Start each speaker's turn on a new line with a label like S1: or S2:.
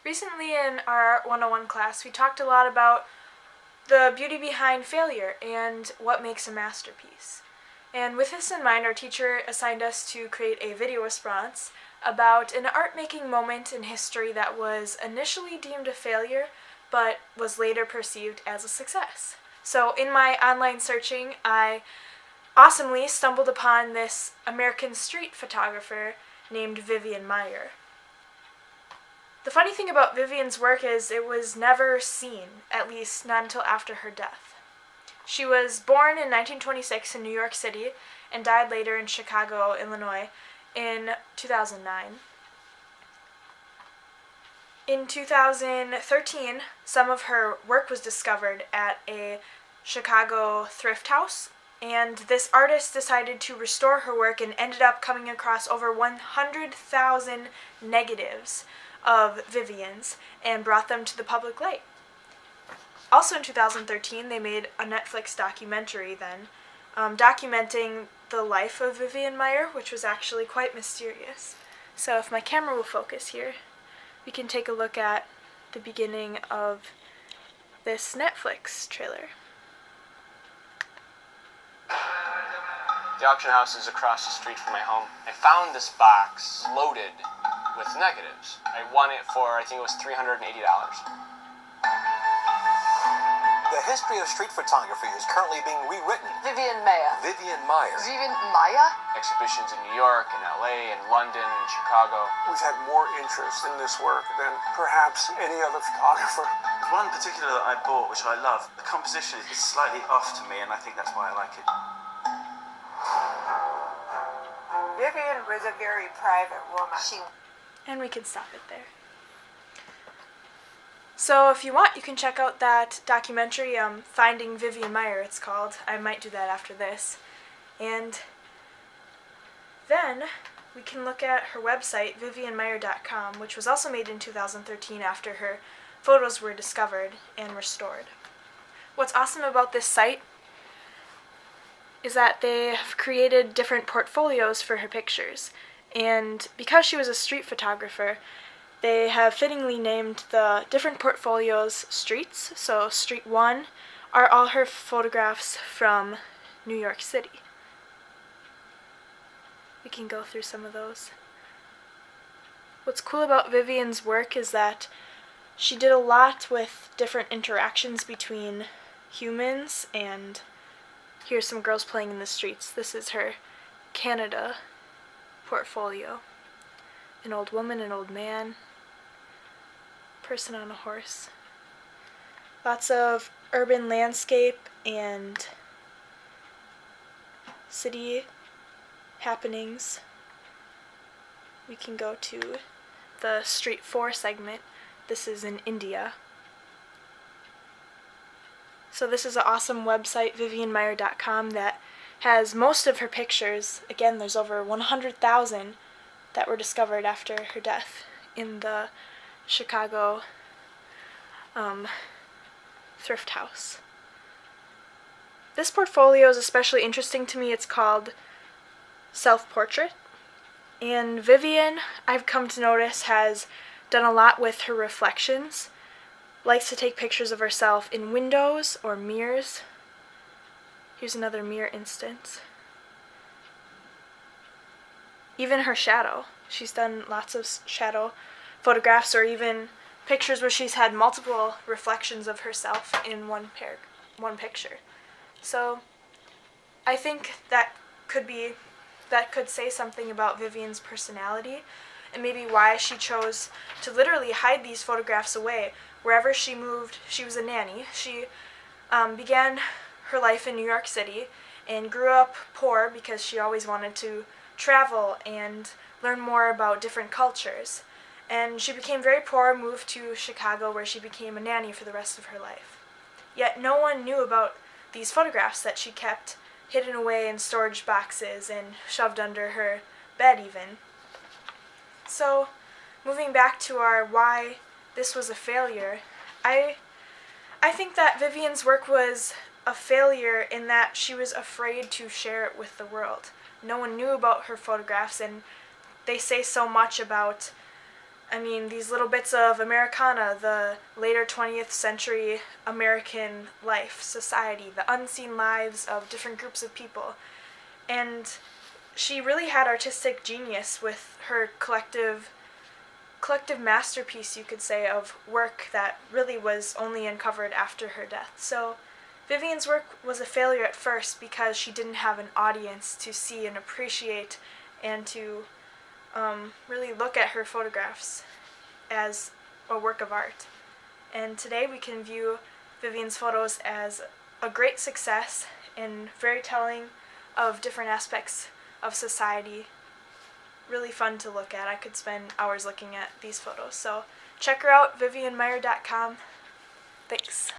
S1: Recently in our 101 class, we talked a lot about the beauty behind failure and what makes a masterpiece. And with this in mind, our teacher assigned us to create a video response about an art-making moment in history that was initially deemed a failure, but was later perceived as a success. So in my online searching, I awesomely stumbled upon this American street photographer named Vivian Maier. The funny thing about Vivian's work is it was never seen, at least not until after her death. She was born in 1926 in New York City and died later in Chicago, Illinois in 2009. In 2013, some of her work was discovered at a Chicago thrift house, and this artist decided to restore her work and ended up coming across over 100,000 negatives of Vivian's and brought them to the public light. Also in 2013, they made a Netflix documentary then, documenting the life of Vivian Maier, which was actually quite mysterious. So if my camera will focus here, we can take a look at the beginning of this Netflix trailer.
S2: The auction house is across the street from my home. I found this box loaded with negatives. I won it for, I think it was $380.
S3: The history of street photography is currently being rewritten.
S4: Vivian Maier.
S3: Vivian Maier.
S4: Vivian Maier?
S2: Exhibitions in New York, and LA, and London, and Chicago.
S5: We've had more interest in this work than perhaps any other photographer.
S6: One particular that I bought, which I love, the composition is slightly off to me, and I think that's why I like it.
S7: Vivian was a very private woman.
S1: And we can stop it there. So if you want, you can check out that documentary, Finding Vivian Maier, it's called. I might do that after this. And then we can look at her website, vivianmaier.com, which was also made in 2013 after her photos were discovered and restored. What's awesome about this site is that they have created different portfolios for her pictures. And because she was a street photographer, they have fittingly named the different portfolios streets. So Street 1 are all her photographs from New York City. We can go through some of those. What's cool about Vivian's work is that she did a lot with different interactions between humans, and here's some girls playing in the streets. This is her Canada portfolio. An old woman, an old man, person on a horse. Lots of urban landscape and city happenings. We can go to the Street 4 segment. This is in India. So this is an awesome website, vivianmaier.com, that has most of her pictures. Again, there's over 100,000 that were discovered after her death in the Chicago thrift house. This portfolio is especially interesting to me. It's called Self-Portrait. And Vivian, I've come to notice, has done a lot with her reflections. Likes to take pictures of herself in windows or mirrors. Here's another mirror instance. Even her shadow. She's done lots of shadow photographs, or even pictures where she's had multiple reflections of herself in one picture. So I think that could say something about Vivian's personality, and maybe why she chose to literally hide these photographs away. Wherever she moved, she was a nanny. She began her life in New York City and grew up poor because she always wanted to travel and learn more about different cultures. And she became very poor, moved to Chicago, where she became a nanny for the rest of her life. Yet no one knew about these photographs that she kept hidden away in storage boxes and shoved under her bed even. So, moving back to our why this was a failure, I think that Vivian's work was a failure in that she was afraid to share it with the world. No one knew about her photographs, and they say so much about I mean, these little bits of Americana, the later 20th century American life, society, the unseen lives of different groups of people. And she really had artistic genius with her collective masterpiece, you could say, of work that really was only uncovered after her death. So Vivian's work was a failure at first because she didn't have an audience to see and appreciate and to really look at her photographs as a work of art. And today we can view Vivian's photos as a great success and very telling of different aspects of society. Really fun to look at. I could spend hours looking at these photos. So check her out, vivianmaier.com. Thanks.